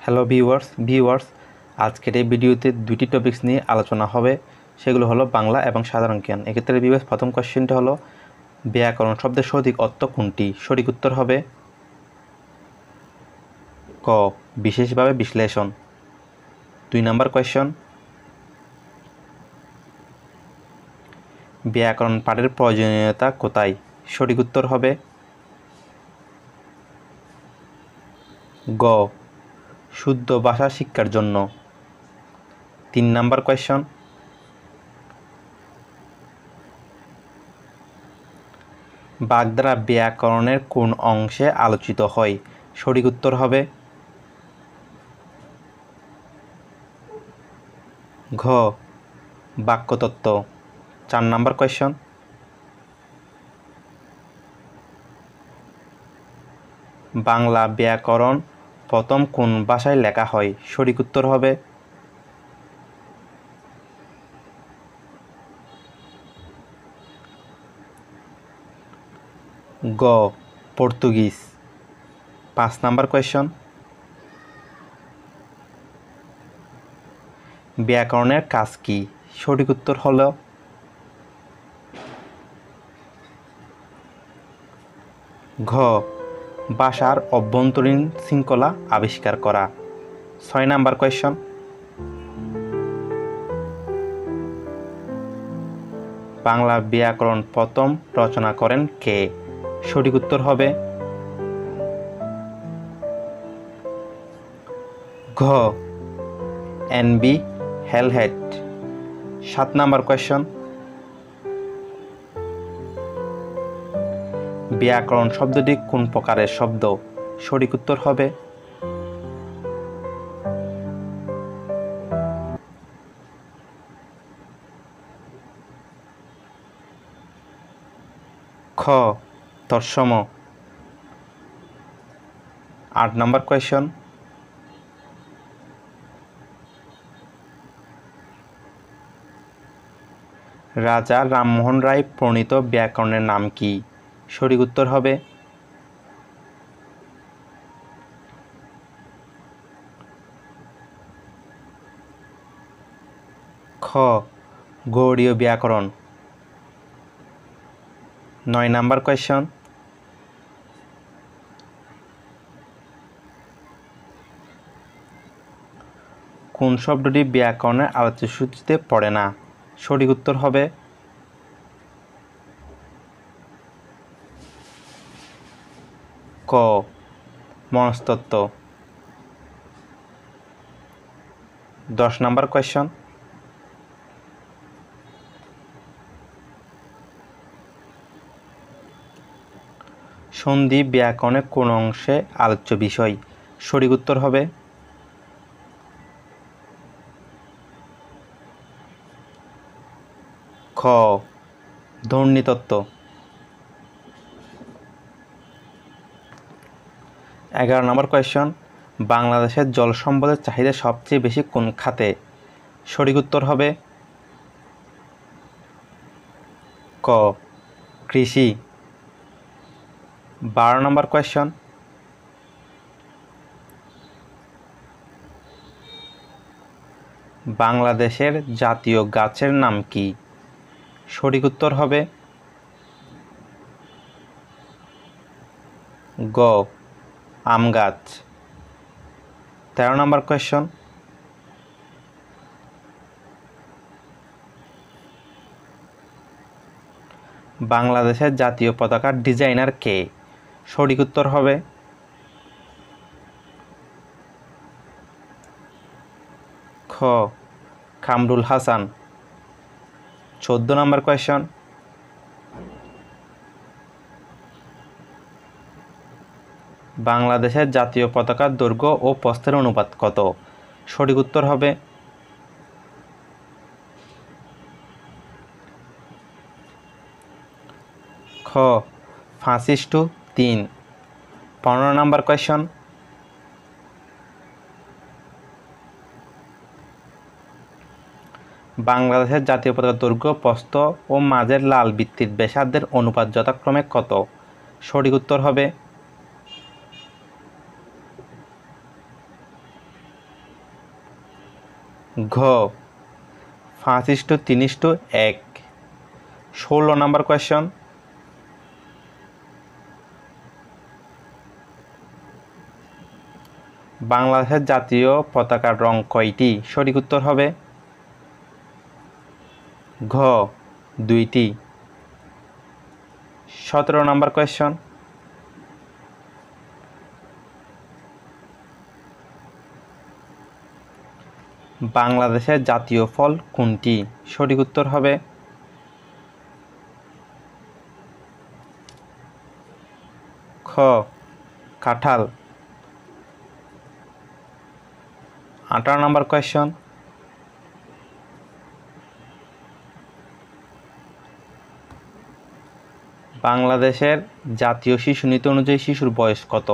Hello viewers আজকের এই ভিডিওতে দুটি টপিকস নিয়ে আলোচনা হবে। সেগুলো হলো বাংলা এবং সাধারণ জ্ঞান। এক্ষেত্রে ভিউয়ার্স প্রথম কোশ্চেনটা হলো ব্যাকরণ শব্দের সঠিক অর্থ কোনটি? সঠিক উত্তর হবে ক বিশেষভাবে বিশ্লেষণ। 2 নম্বর কোয়েশ্চন, ব্যাকরণ পাঠের প্রয়োজনীয়তা কোথায়? সঠিক উত্তর হবে গ শুদ্ধ ভাষা শিক্ষার জন্য। 3 নম্বর কোয়েশ্চন, বাগধারা ব্যাকরণের কোন অংশে আলোচিত হয়? সঠিক উত্তর হবে ঘ বাক্যতত্ত্ব। 4 নম্বর কোয়েশ্চন, বাংলা ব্যাকরণ প্রথম কোন ভাষায় লেখা হয়? সঠিক উত্তর হবে গ পর্তুগিজ। 5 নম্বর কোয়েশ্চন, ব্যাকরণের কাজ কি? সঠিক উত্তর হলো ঘ ভাষার অভ্যন্তরীণ শৃঙ্খলা আবিষ্কার করা। 6 নম্বর কোয়েশ্চন, বাংলা ব্যাকরণ প্রথম রচনা করেন কে? সঠিক উত্তর হবে ঘ এন.বি. হেলহেড। 7 নম্বর কোয়েশ্চন, ব্যাকরণ শব্দটি কোন প্রকারের শব্দ? সঠিক উত্তর হবে খ তৎসম। 8 নম্বর কোয়েশ্চন, রাজা রামমোহন রায় প্রণীত ব্যাকরণের নাম কি? সঠিক উত্তর হবে খ গৌড়ীয় ব্যাকরণ। 9 নম্বর কোয়েশ্চন, কোন শব্দটি ব্যাকরণের আলোচ্যসূচিতে পড়ে না? সঠিক উত্তর হবে ক মনস্তত্ত্ব। 10 নম্বর কোয়েশ্চন, সন্ধি ব্যাকরণের কোন অংশে আলোচ্য বিষয়? সঠিক উত্তর হবে খ ধ্বনিতত্ত্ব। 11 নম্বর কোয়েশ্চন, বাংলাদেশের জল সম্পদের চাহিদা সবচেয়ে বেশি কোন খাতে? সঠিক উত্তর হবে ক কৃষি। 12 নম্বর কোয়েশ্চন, বাংলাদেশের জাতীয় গাছের নাম কি? সঠিক উত্তর হবে গ আম গাছ। 13 নম্বর কোয়েশ্চন, বাংলাদেশের জাতীয় পতাকার ডিজাইনার কে? সঠিক উত্তর হবে খ কামরুল হাসান। 14 নম্বর কোয়েশ্চন, বাংলাদেশের জাতীয় পতাকার দৈর্ঘ্য ও প্রস্থের অনুপাত কত? সঠিক উত্তর হবে খ 5:3। 15 নম্বর কোয়েশ্চন, বাংলাদেশের জাতীয় পতাকার দৈর্ঘ্য, প্রস্থ ও মাঝের লাল বৃত্তের ব্যাসার্ধের অনুপাত যথাক্রমে কত? সঠিক উত্তর হবে ঘ 5:3:1। 16 নাম্বার কোয়েশ্চন, বাংলাদেশের জাতীয় পতাকার রং কয়টি? সঠিক উত্তর হবে ঘ 2টি। 17 নাম্বার কোয়েশ্চন, বাংলাদেশের জাতীয় ফল কোনটি? সঠিক উত্তর হবে খ কাঁঠাল। 18 নাম্বার কোয়েশ্চন, বাংলাদেশের জাতীয় শিশু নীতি অনুযায়ী শিশুর বয়স কত?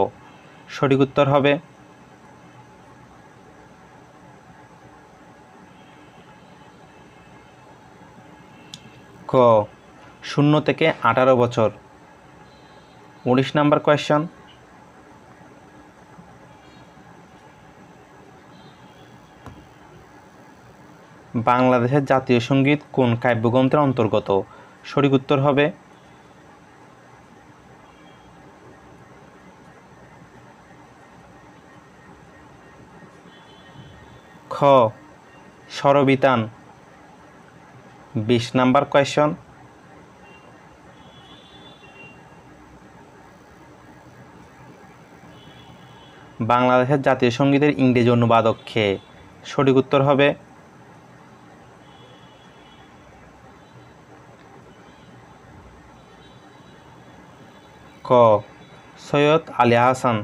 সঠিক উত্তর হবে ক 0 থেকে 18 বছর। 19 নাম্বার কোয়েশ্চন, বাংলাদেশের জাতীয় সঙ্গীত কোন কাব্যগ্রন্থের অন্তর্গত? সঠিক উত্তর হবে খ স্বরবিতান। 20 নাম্বার কোয়েশ্চন, বাংলাদেশের জাতীয় সঙ্গীতের ইংরেজি অনুবাদক কে? সঠিক উত্তর হবে ক সৈয়দ আলী আহসান।